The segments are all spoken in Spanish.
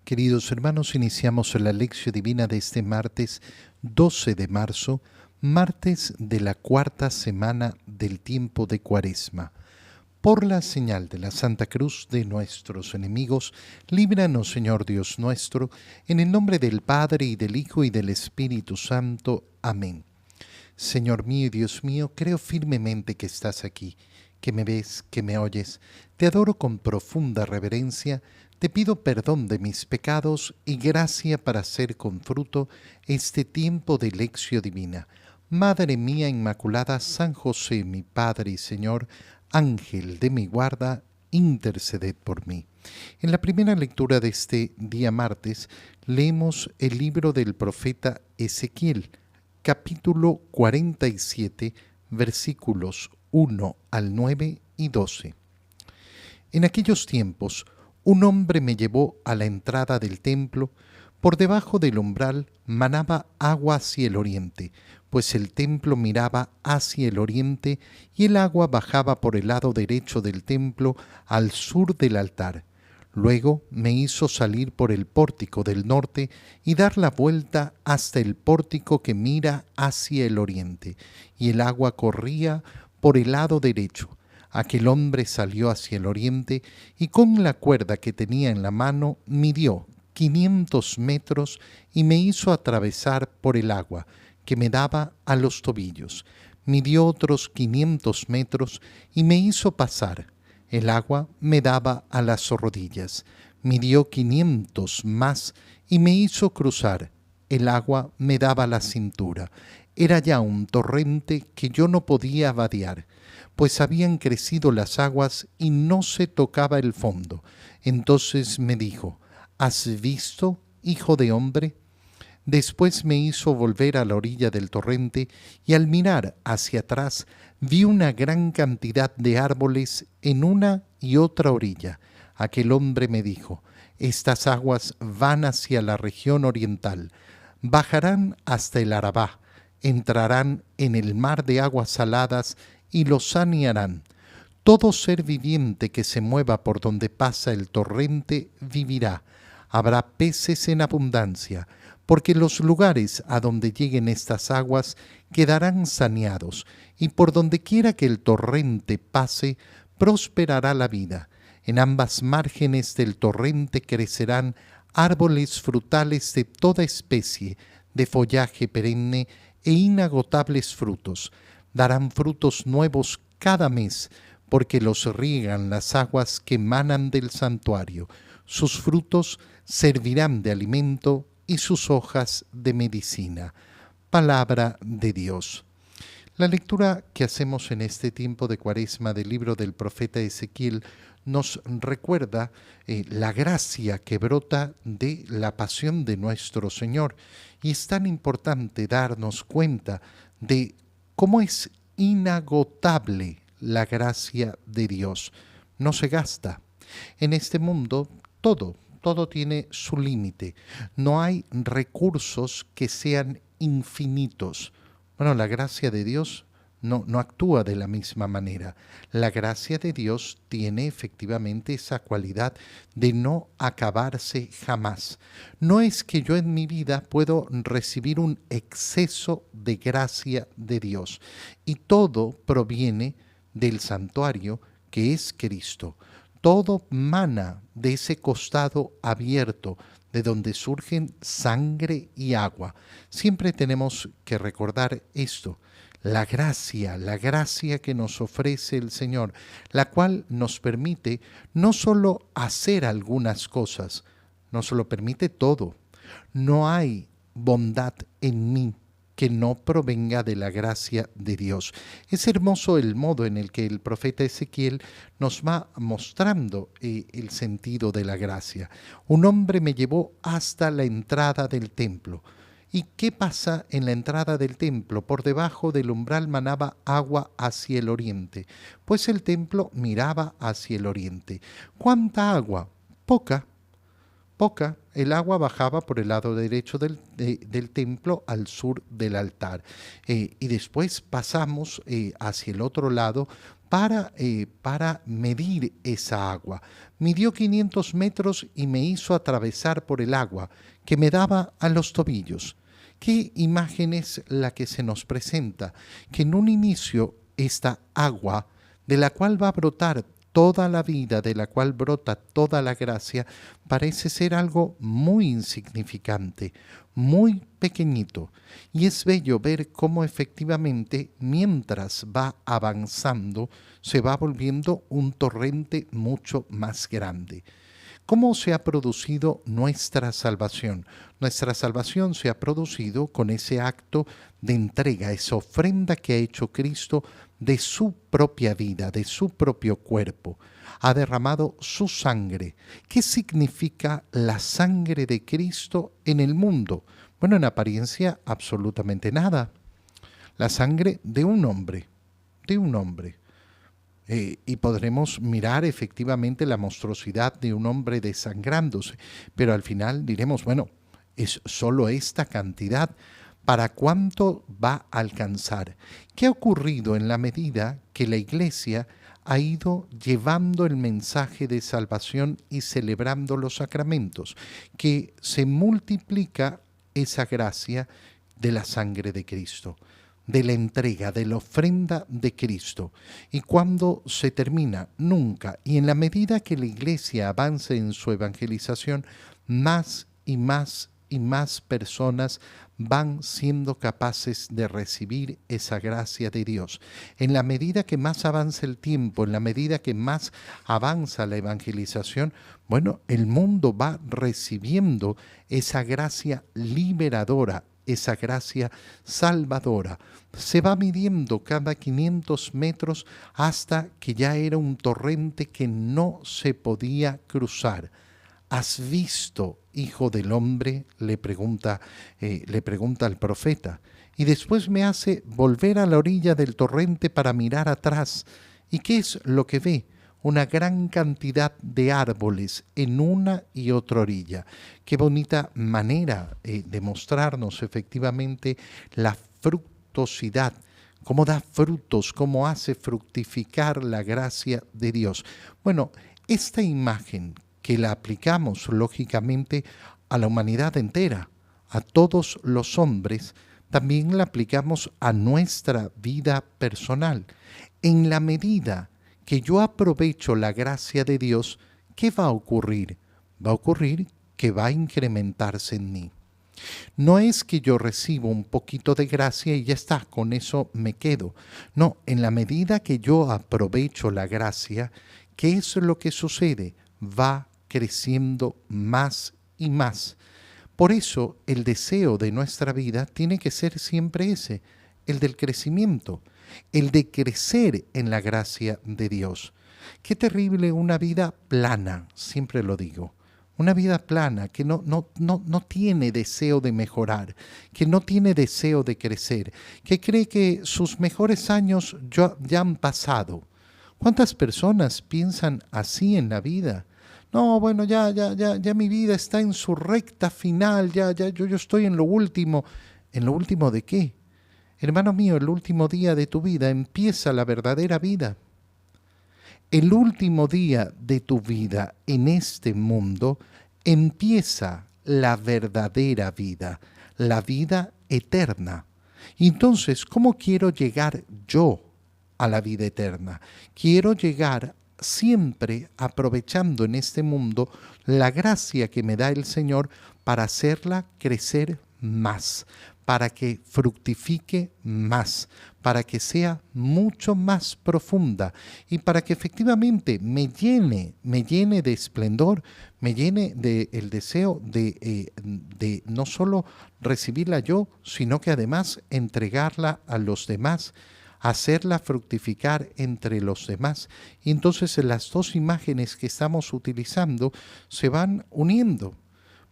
Queridos hermanos, iniciamos la lección divina de este martes 12 de marzo, martes de la cuarta semana del tiempo de Cuaresma. Por la señal de la Santa Cruz de nuestros enemigos, líbranos, Señor Dios nuestro, en el nombre del Padre, y del Hijo, y del Espíritu Santo. Amén. Señor mío y Dios mío, creo firmemente que estás aquí, que me ves, que me oyes. Te adoro con profunda reverencia, te pido perdón de mis pecados y gracia para hacer con fruto este tiempo de lección divina. Madre mía Inmaculada, San José, mi Padre y Señor, Ángel de mi guarda, interceded por mí. En la primera lectura de este día martes, leemos el libro del profeta Ezequiel, capítulo 47, versículos 1 al 9 y 12. En aquellos tiempos, un hombre me llevó a la entrada del templo. Por debajo del umbral manaba agua hacia el oriente, pues el templo miraba hacia el oriente y el agua bajaba por el lado derecho del templo al sur del altar. Luego me hizo salir por el pórtico del norte y dar la vuelta hasta el pórtico que mira hacia el oriente, y el agua corría por el lado derecho. Aquel hombre salió hacia el oriente y con la cuerda que tenía en la mano midió 500 metros y me hizo atravesar por el agua, que me daba a los tobillos. Midió otros 500 metros y me hizo pasar. El agua me daba a las rodillas. Midió 500 más y me hizo cruzar. El agua me daba a la cintura. Era ya un torrente que yo no podía vadear, pues habían crecido las aguas y no se tocaba el fondo. Entonces me dijo: ¿Has visto, hijo de hombre? Después me hizo volver a la orilla del torrente y al mirar hacia atrás vi una gran cantidad de árboles en una y otra orilla. Aquel hombre me dijo: estas aguas van hacia la región oriental, bajarán hasta el Arabá, entrarán en el mar de aguas saladas y lo sanearán. Todo ser viviente que se mueva por donde pasa el torrente vivirá. Habrá peces en abundancia, porque los lugares a donde lleguen estas aguas quedarán saneados, y por donde quiera que el torrente pase, prosperará la vida. En ambas márgenes del torrente crecerán árboles frutales de toda especie, de follaje perenne e inagotables frutos. Darán frutos nuevos cada mes, porque los riegan las aguas que emanan del santuario. Sus frutos servirán de alimento y sus hojas de medicina. Palabra de Dios. La lectura que hacemos en este tiempo de Cuaresma del libro del profeta Ezequiel nos recuerda la gracia que brota de la pasión de nuestro Señor. Y es tan importante darnos cuenta de cómo es inagotable la gracia de Dios. No se gasta. En este mundo todo tiene su límite. No hay recursos que sean infinitos. Bueno, la gracia de Dios no actúa de la misma manera. La gracia de Dios tiene efectivamente esa cualidad de no acabarse jamás. No es que yo en mi vida puedo recibir un exceso de gracia de Dios, y todo proviene del santuario que es Cristo. Todo mana de ese costado abierto, de donde surgen sangre y agua. Siempre tenemos que recordar esto: la gracia que nos ofrece el Señor, la cual nos permite no solo hacer algunas cosas, nos lo permite todo. No hay bondad en mí que no provenga de la gracia de Dios. Es hermoso el modo en el que el profeta Ezequiel nos va mostrando el sentido de la gracia. Un hombre me llevó hasta la entrada del templo. ¿Y qué pasa en la entrada del templo? Por debajo del umbral manaba agua hacia el oriente, pues el templo miraba hacia el oriente. ¿Cuánta agua? Poca. El agua bajaba por el lado derecho del templo al sur del altar. Y después pasamos hacia el otro lado para medir esa agua. Midió 500 metros y me hizo atravesar por el agua, que me daba a los tobillos. ¿Qué imagen es la que se nos presenta? Que en un inicio esta agua, de la cual va a brotar toda la vida, de la cual brota toda la gracia, parece ser algo muy insignificante, muy pequeñito. Y es bello ver cómo efectivamente, mientras va avanzando, se va volviendo un torrente mucho más grande. ¿Cómo se ha producido nuestra salvación? Nuestra salvación se ha producido con ese acto de entrega, esa ofrenda que ha hecho Cristo de su propia vida, de su propio cuerpo. Ha derramado su sangre. ¿Qué significa la sangre de Cristo en el mundo? Bueno, en apariencia absolutamente nada. La sangre de un hombre, de un hombre. Y podremos mirar efectivamente la monstruosidad de un hombre desangrándose, pero al final diremos, bueno, es solo esta cantidad. ¿Para cuánto va a alcanzar? ¿Qué ha ocurrido en la medida que la Iglesia ha ido llevando el mensaje de salvación y celebrando los sacramentos? Que se multiplica esa gracia de la sangre de Cristo, de la entrega, de la ofrenda de Cristo. ¿Y cuándo se termina? Nunca. Y en la medida que la Iglesia avance en su evangelización, más y más y más personas van siendo capaces de recibir esa gracia de Dios. En la medida que más avanza el tiempo, en la medida que más avanza la evangelización, bueno, el mundo va recibiendo esa gracia liberadora, esa gracia salvadora. Se va midiendo cada 500 metros hasta que ya era un torrente que no se podía cruzar. ¿Has visto, hijo del hombre?, le pregunta al profeta. Y después me hace volver a la orilla del torrente para mirar atrás. ¿Y qué es lo que ve? Una gran cantidad de árboles en una y otra orilla. Qué bonita manera de mostrarnos efectivamente la fructosidad, cómo da frutos, cómo hace fructificar la gracia de Dios. Bueno, esta imagen que la aplicamos lógicamente a la humanidad entera, a todos los hombres, también la aplicamos a nuestra vida personal. En la medida que yo aprovecho la gracia de Dios, ¿qué va a ocurrir? Va a ocurrir que va a incrementarse en mí. No es que yo recibo un poquito de gracia y ya está, con eso me quedo. No, en la medida que yo aprovecho la gracia, ¿qué es lo que sucede? Va creciendo más y más. Por eso el deseo de nuestra vida tiene que ser siempre ese, el del crecimiento, el de crecer en la gracia de Dios. Qué terrible una vida plana, siempre lo digo. Una vida plana que no tiene deseo de mejorar, que no tiene deseo de crecer, que cree que sus mejores años ya han pasado. ¿Cuántas personas piensan así en la vida? No, bueno, ya mi vida está en su recta final, yo estoy en lo último. ¿En lo último de qué? Hermano mío, el último día de tu vida empieza la verdadera vida. El último día de tu vida en este mundo empieza la verdadera vida, la vida eterna. Y entonces, ¿cómo quiero llegar yo a la vida eterna? Quiero llegar siempre aprovechando en este mundo la gracia que me da el Señor para hacerla crecer más, para que fructifique más, para que sea mucho más profunda y para que efectivamente me llene de esplendor, me llene del deseo de no solo recibirla yo, sino que además entregarla a los demás, hacerla fructificar entre los demás. Y entonces las dos imágenes que estamos utilizando se van uniendo.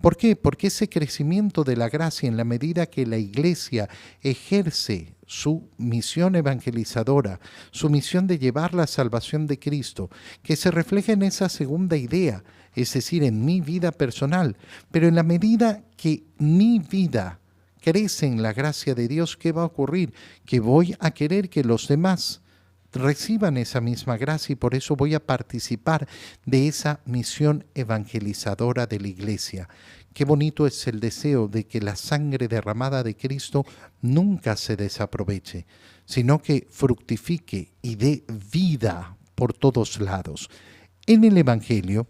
¿Por qué? Porque ese crecimiento de la gracia, en la medida que la Iglesia ejerce su misión evangelizadora, su misión de llevar la salvación de Cristo, que se refleja en esa segunda idea, es decir, en mi vida personal, pero en la medida que mi vida crece en la gracia de Dios, ¿qué va a ocurrir? Que voy a querer que los demás reciban esa misma gracia y por eso voy a participar de esa misión evangelizadora de la Iglesia. Qué bonito es el deseo de que la sangre derramada de Cristo nunca se desaproveche, sino que fructifique y dé vida por todos lados. En el Evangelio,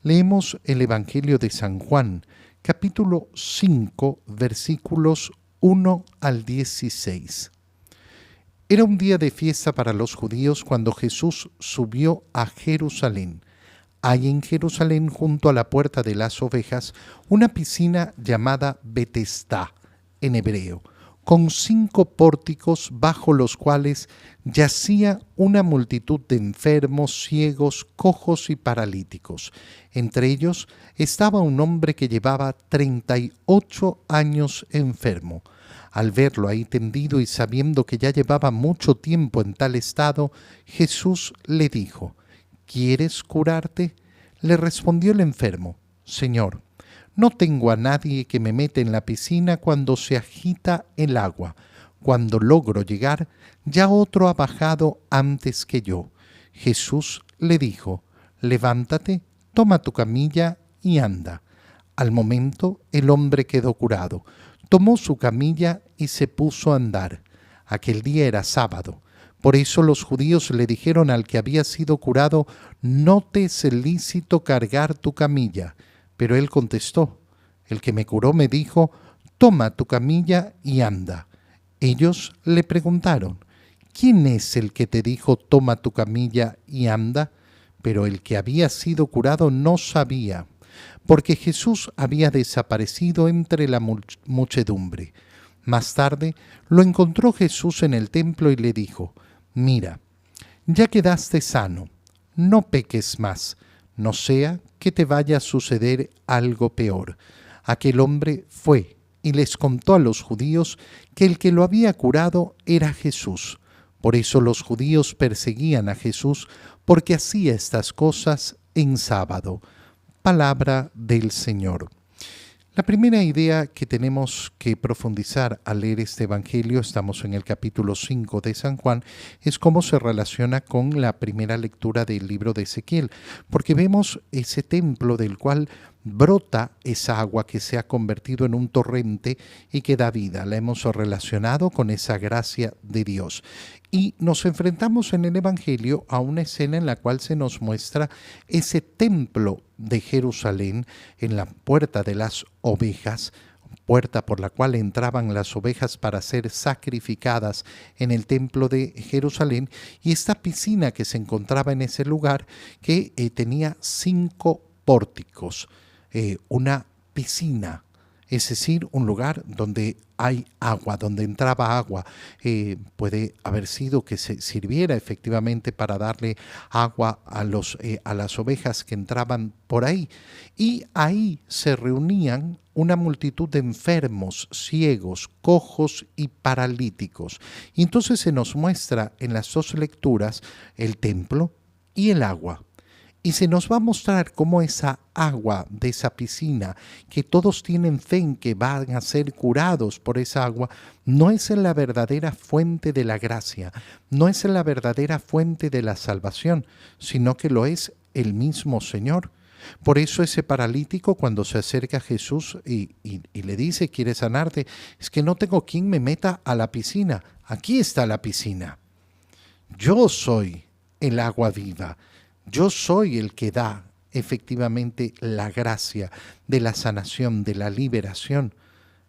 leemos el Evangelio de San Juan, capítulo 5, versículos 1 al 16. Era un día de fiesta para los judíos cuando Jesús subió a Jerusalén. Hay en Jerusalén, junto a la puerta de las ovejas, una piscina llamada Betesdá, en hebreo, con 5 pórticos bajo los cuales yacía una multitud de enfermos, ciegos, cojos y paralíticos. Entre ellos estaba un hombre que llevaba 38 años enfermo. Al verlo ahí tendido y sabiendo que ya llevaba mucho tiempo en tal estado, Jesús le dijo: ¿Quieres curarte? Le respondió el enfermo: Señor, no tengo a nadie que me meta en la piscina cuando se agita el agua. Cuando logro llegar, ya otro ha bajado antes que yo. Jesús le dijo: Levántate, toma tu camilla y anda. Al momento el hombre quedó curado. Tomó su camilla y se puso a andar. Aquel día era sábado. Por eso los judíos le dijeron al que había sido curado: no te es lícito cargar tu camilla. Pero él contestó: el que me curó me dijo: toma tu camilla y anda. Ellos le preguntaron: ¿quién es el que te dijo toma tu camilla y anda? Pero el que había sido curado no sabía, porque Jesús había desaparecido entre la muchedumbre. Más tarde lo encontró Jesús en el templo y le dijo: mira, ya quedaste sano, no peques más, no sea que te vaya a suceder algo peor. Aquel hombre fue y les contó a los judíos que el que lo había curado era Jesús. Por eso los judíos perseguían a Jesús, porque hacía estas cosas en sábado. Palabra del Señor. La primera idea que tenemos que profundizar al leer este Evangelio, estamos en el capítulo 5 de San Juan, es cómo se relaciona con la primera lectura del libro de Ezequiel, porque vemos ese templo del cual brota esa agua que se ha convertido en un torrente y que da vida. La hemos relacionado con esa gracia de Dios. Y nos enfrentamos en el Evangelio a una escena en la cual se nos muestra ese templo de Jerusalén en la puerta de las ovejas, puerta por la cual entraban las ovejas para ser sacrificadas en el templo de Jerusalén, y esta piscina que se encontraba en ese lugar que tenía 5 pórticos, una piscina, es decir, un lugar donde hay agua, donde entraba agua. Puede haber sido que se sirviera efectivamente para darle agua a las ovejas que entraban por ahí. Y ahí se reunían una multitud de enfermos, ciegos, cojos y paralíticos. Y entonces se nos muestra en las 2 lecturas el templo y el agua. Y se nos va a mostrar cómo esa agua de esa piscina, que todos tienen fe en que van a ser curados por esa agua, no es la verdadera fuente de la gracia, no es la verdadera fuente de la salvación, sino que lo es el mismo Señor. Por eso ese paralítico, cuando se acerca a Jesús y le dice: ¿quieres sanarte? Es que no tengo quien me meta a la piscina. Aquí está la piscina. Yo soy el agua viva. Yo soy el que da efectivamente la gracia de la sanación, de la liberación.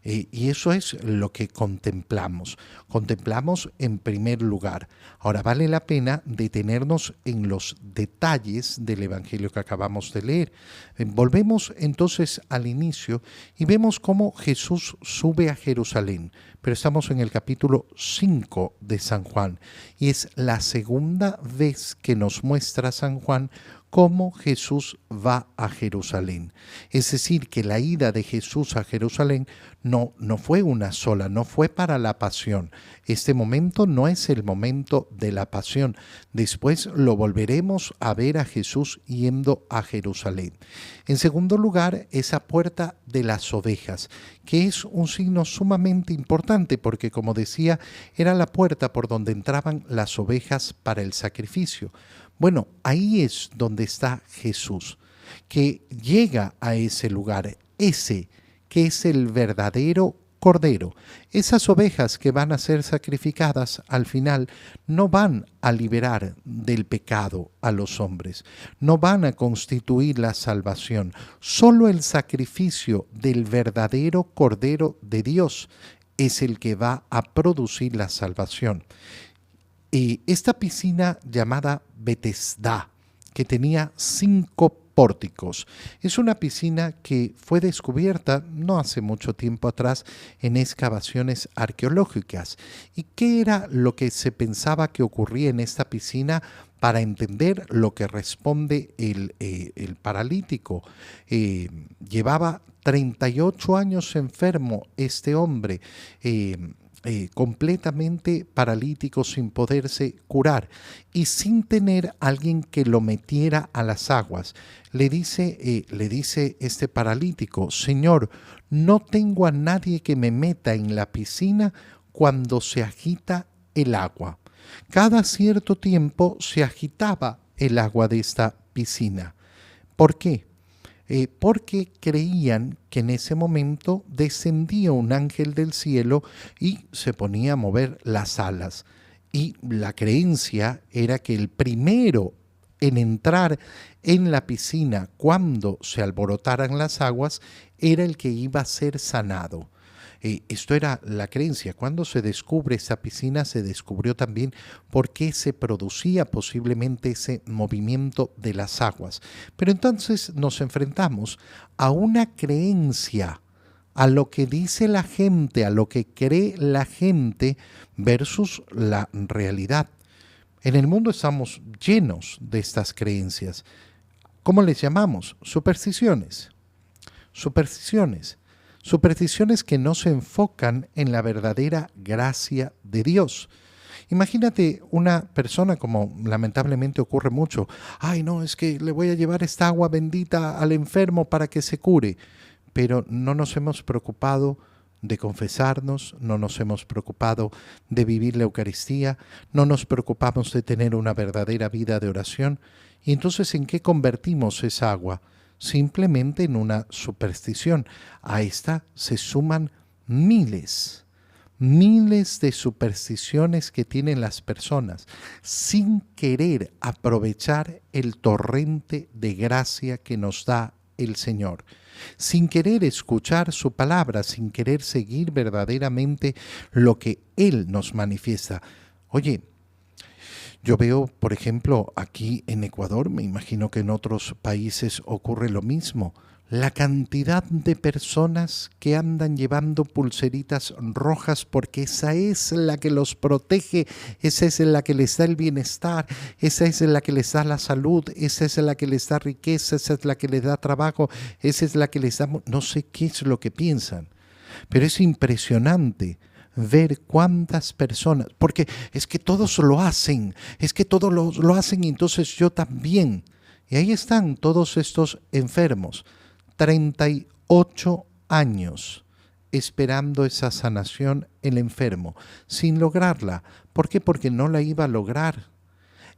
Y eso es lo que contemplamos. Contemplamos en primer lugar. Ahora vale la pena detenernos en los detalles del Evangelio que acabamos de leer. Volvemos entonces al inicio y vemos cómo Jesús sube a Jerusalén. Pero estamos en el capítulo 5 de San Juan y es la segunda vez que nos muestra San Juan cómo Jesús va a Jerusalén. Es decir, que la ida de Jesús a Jerusalén no fue una sola, no fue para la pasión. Este momento no es el momento de la pasión. Después lo volveremos a ver a Jesús yendo a Jerusalén. En segundo lugar, esa puerta de las ovejas, que es un signo sumamente importante porque, como decía, era la puerta por donde entraban las ovejas para el sacrificio. Bueno, ahí es donde está Jesús, que llega a ese lugar, ese que es el verdadero Cordero. Esas ovejas que van a ser sacrificadas al final no van a liberar del pecado a los hombres, no van a constituir la salvación. Solo el sacrificio del verdadero Cordero de Dios es el que va a producir la salvación. Esta piscina llamada Betesda, que tenía 5 pórticos, es una piscina que fue descubierta no hace mucho tiempo atrás en excavaciones arqueológicas. ¿Y qué era lo que se pensaba que ocurría en esta piscina? Para entender lo que responde el paralítico. Llevaba 38 años enfermo este hombre, completamente paralítico, sin poderse curar y sin tener alguien que lo metiera a las aguas. Le dice este paralítico: Señor, no tengo a nadie que me meta en la piscina cuando se agita el agua. Cada cierto tiempo se agitaba el agua de esta piscina. ¿Por qué? Porque creían que en ese momento descendía un ángel del cielo y se ponía a mover las alas. Y la creencia era que el primero en entrar en la piscina cuando se alborotaran las aguas era el que iba a ser sanado. Esto era la creencia. Cuando se descubre esa piscina, se descubrió también por qué se producía posiblemente ese movimiento de las aguas. Pero entonces nos enfrentamos a una creencia, a lo que dice la gente, a lo que cree la gente versus la realidad. En el mundo estamos llenos de estas creencias. ¿Cómo les llamamos? Supersticiones. Supersticiones. Supersticiones que no se enfocan en la verdadera gracia de Dios. Imagínate una persona, como lamentablemente ocurre mucho: ay, no, es que le voy a llevar esta agua bendita al enfermo para que se cure. Pero no nos hemos preocupado de confesarnos, no nos hemos preocupado de vivir la Eucaristía, no nos preocupamos de tener una verdadera vida de oración. Y entonces, ¿en qué convertimos esa agua? Simplemente en una superstición. A esta se suman miles de supersticiones que tienen las personas sin querer aprovechar el torrente de gracia que nos da el Señor, sin querer escuchar su palabra, sin querer seguir verdaderamente lo que Él nos manifiesta. Oye, yo veo, por ejemplo, aquí en Ecuador, me imagino que en otros países ocurre lo mismo, la cantidad de personas que andan llevando pulseritas rojas porque esa es la que los protege, esa es la que les da el bienestar, esa es la que les da la salud, esa es la que les da riqueza, esa es la que les da trabajo, esa es la que les da... No sé qué es lo que piensan, pero es impresionante ver cuántas personas, porque es que todos lo hacen, es que todos lo hacen y entonces yo también. Y ahí están todos estos enfermos, 38 años esperando esa sanación el enfermo, sin lograrla. ¿Por qué? Porque no la iba a lograr.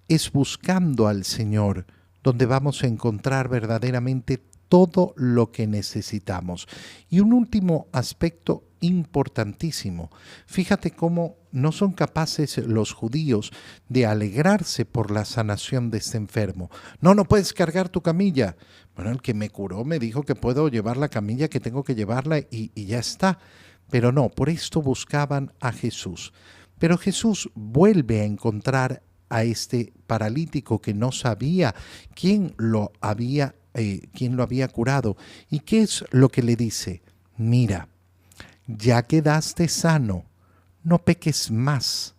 Es buscando al Señor donde vamos a encontrar verdaderamente todo lo que necesitamos. Y un último aspecto importantísimo. Fíjate cómo no son capaces los judíos de alegrarse por la sanación de este enfermo. No puedes cargar tu camilla. Bueno, el que me curó me dijo que puedo llevar la camilla, que tengo que llevarla y ya está. Pero no, por esto buscaban a Jesús. Pero Jesús vuelve a encontrar a este paralítico que no sabía quién lo había curado. ¿Y qué es lo que le dice? Mira, ya quedaste sano, no peques más,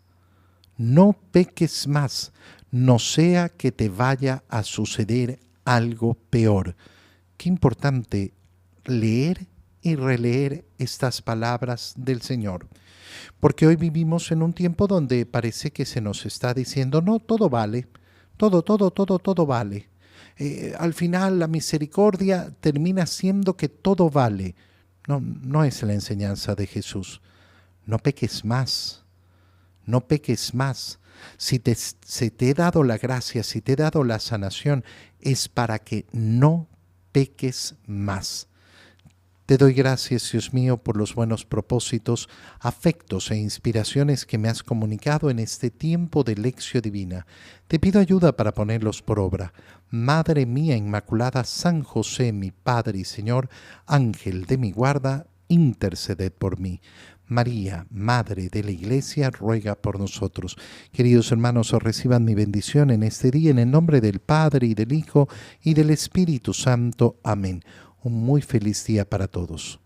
no peques más, no sea que te vaya a suceder algo peor. Qué importante leer y releer estas palabras del Señor. Porque hoy vivimos en un tiempo donde parece que se nos está diciendo, no, todo vale, todo vale. Al final la misericordia termina siendo que todo vale. No, no es la enseñanza de Jesús. No peques más, no peques más. Si se te he dado la gracia, si te he dado la sanación, es para que no peques más. Te doy gracias, Dios mío, por los buenos propósitos, afectos e inspiraciones que me has comunicado en este tiempo de lección divina. Te pido ayuda para ponerlos por obra. Madre mía Inmaculada, San José, mi Padre y Señor, Ángel de mi guarda, interceded por mí. María, Madre de la Iglesia, ruega por nosotros. Queridos hermanos, os reciban mi bendición en este día, en el nombre del Padre, y del Hijo, y del Espíritu Santo. Amén. Un muy feliz día para todos.